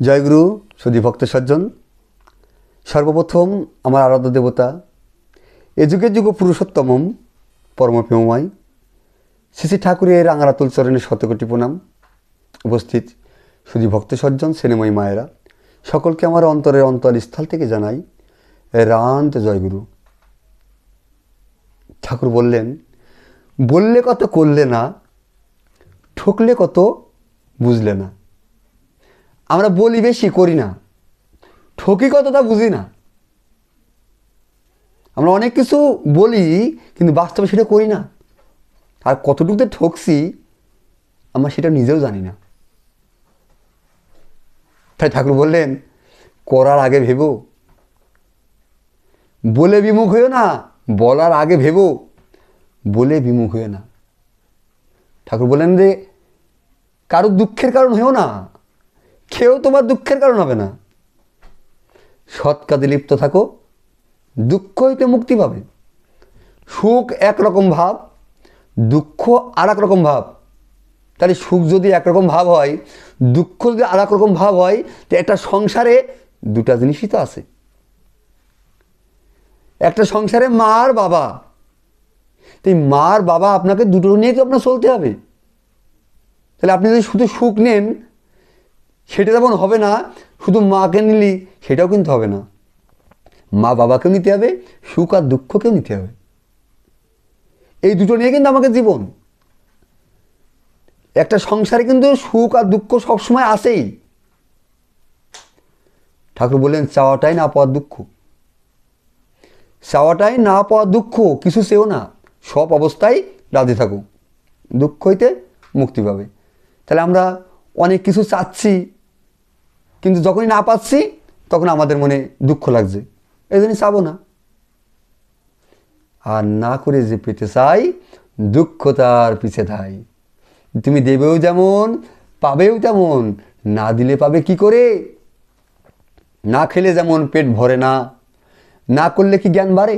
জয়গুরু সুধী ভক্ত সজ্জন। সর্বপ্রথম আমার আরাধ্য দেবতা এ যুগে যুগ পুরুষোত্তমম পরমপ্রেমময় শ্রী শ্রী ঠাকুরের আঙারাতুল চরণে শতকোটি প্রণাম। উপস্থিত সুধী ভক্ত সজ্জন, স্নেহময়ী মায়েরা, সকলকে আমার অন্তরের অন্তরস্থল থেকে জানাই রান্ত জয়গুরু। ঠাকুর বললেন, বললে কত করলে না, ঠকলে কত বুঝলে না। আমরা বলি বেশি, করি না, ঠকি কত তা বুঝি না। আমরা অনেক কিছু বলি কিন্তু বাস্তবে সেটা করি না, আর কতটুকুতে ঠকছি আমরা সেটা নিজেও জানি না। তাই ঠাকুর বললেন, করার আগে ভেবো, বলে বিমুখ হইও না, বলার আগে ভেবো, বলে বিমুখ হইও না। ঠাকুর বললেন যে কারো দুঃখের কারণ হইও না, কেউ তোমার দুঃখের কারণ হবে না। সৎ কাজে লিপ্ত থাকো, দুঃখ হইতে মুক্তি পাবে। সুখ একরকম ভাব, দুঃখ আর এক রকম ভাব। তাহলে সুখ যদি একরকম ভাব হয়, দুঃখ যদি আর এক রকম ভাব হয়, তো একটা সংসারে দুটা জিনিসই তো আছে। একটা সংসারে মা আর বাবা, তো এই মা আর বাবা আপনাকে দুটো নিয়ে তো আপনার চলতে হবে। তাহলে আপনি যদি শুধু সুখ নেন সেটা যেমন হবে না, শুধু মাকে নিলি সেটাও কিন্তু হবে না। মা বাবাকেও নিতে হবে, সুখ আর দুঃখকেও নিতে হবে। এই দুটো নিয়ে কিন্তু আমাকে জীবন। একটা সংসারে কিন্তু সুখ আর দুঃখ সবসময় আসেই। ঠাকুর বললেন, চাওয়াটাই না পাওয়ার দুঃখ, চাওয়াটাই না পাওয়ার দুঃখ, কিছু চেও না, সব অবস্থায় রাজি থাকো, দুঃখ হইতে মুক্তি পাবে। তাহলে আমরা অনেক কিছু চাচ্ছি, কিন্তু যখনই না পাচ্ছি তখন আমাদের মনে দুঃখ লাগছে, এই জন্যই চাবো না। আর না করে যে পেতে চাই, দুঃখ তার পিছে ধাই। তুমি দেবেও যেমন, পাবেও তেমন, না দিলে পাবে কি করে? না খেলে যেমন পেট ভরে না, না করলে কি জ্ঞান বাড়ে?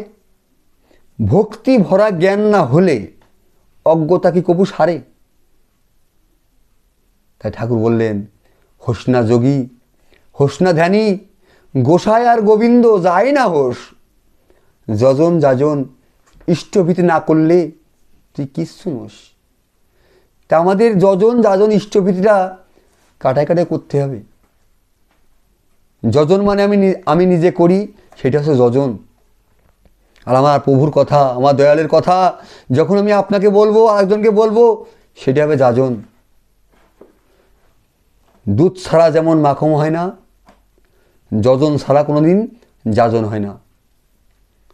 ভক্তি ভরা জ্ঞান না হলে অজ্ঞতা কি কবু সারে? তাই ঠাকুর বললেন, হোস না যোগী, হোস না ধ্যানী, গোসাই আর গোবিন্দ যায় না হোস। যজন যাজন ইষ্টভীতি না করলে তুই কিচ্ছু নোস। তা আমাদের যজন যাজন ইষ্টভীতিটা কাটায় কাটায় করতে হবে। যজন মানে আমি নিজে করি, সেটা হচ্ছে যজন। আর আমার প্রভুর কথা, আমার দয়ালের কথা যখন আমি আপনাকে বলবো, আরেকজনকে বলবো, সেটা হবে যাজন। দুধ ছাড়া যেমন মাখন হয় না, যজন ছাড়া কোনোদিন যাজন হয় না।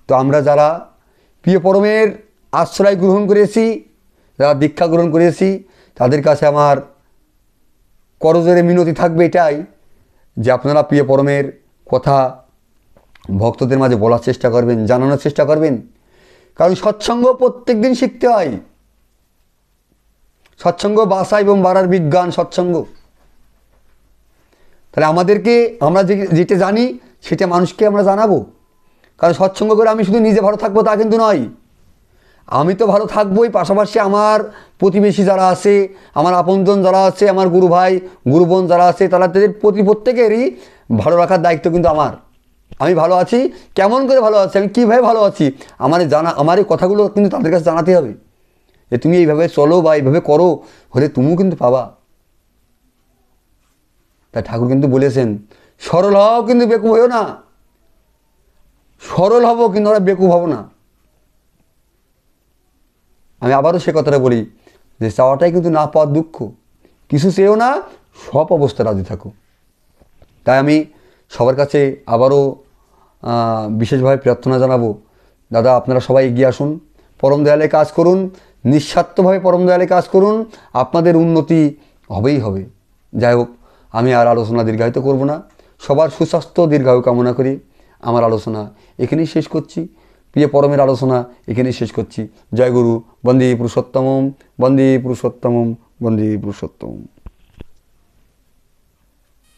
তো আমরা যারা প্রিয় পরমের আশ্রয় গ্রহণ করেছি, যারা দীক্ষা গ্রহণ করেছি, তাদের কাছে আমার করজোরে মিনতি থাকবে এটাই, যে আপনারা প্রিয় পরমের কথা ভক্তদের মাঝে বলার চেষ্টা করবেন, জানানোর চেষ্টা করবেন। কারণ সৎসঙ্গ প্রত্যেক দিন শিখতে হয়। সৎসঙ্গ বাসা এবং বাড়ার বিজ্ঞান সৎসঙ্গ। তাহলে আমাদেরকে, আমরা যেটা জানি সেটা মানুষকে আমরা জানাবো। কারণ সৎসঙ্গ করে আমি শুধু নিজে ভালো থাকবো তা কিন্তু নয়, আমি তো ভালো থাকবোই, পাশাপাশি আমার প্রতিবেশী যারা আছে, আমার আপনজন যারা আছে, আমার গুরু ভাই গুরু বোন যারা আছে, তাদের প্রত্যেকেরই ভালো রাখার দায়িত্ব কিন্তু আমার। আমি ভালো আছি, কেমন করে ভালো আছি, আমি কীভাবে ভালো আছি, আমার এই কথাগুলো কিন্তু তাদের কাছে জানাতে হবে, যে তুমি এইভাবে চলো বা এইভাবে করো, হলে তুমিও কিন্তু পাবা। তাই ঠাকুর কিন্তু বলেছেন, সরল হও কিন্তু বেকুব হইও না। সরল হব কিন্তু আমরা বেকুব হব না। আমি আবারও সে কথাটা বলি, যে চাওয়াটাই কিন্তু না পাওয়ার দুঃখ, কিছু চেয়েও না, সব অবস্থা রাজি থাকো। তাই আমি সবার কাছে আবারও বিশেষভাবে প্রার্থনা জানাবো, দাদা আপনারা সবাই এগিয়ে আসুন, পরম দয়ালে কাজ করুন, নিঃস্বার্থভাবে পরম দয়ালে কাজ করুন, আপনাদের উন্নতি হবেই হবে। যাই হোক, আমি আর আলোচনা দীর্ঘায়িত করব না, সবার সুস্বাস্থ্য দীর্ঘায়ু কামনা করি আমার আলোচনা এখানেই শেষ করছি। প্রিয় পরমের আলোচনা এখানেই শেষ করছি। জয় গুরু, বন্দে পুরুষোত্তমম, বন্দে পুরুষোত্তমম, বন্দে পুরুষোত্তমম।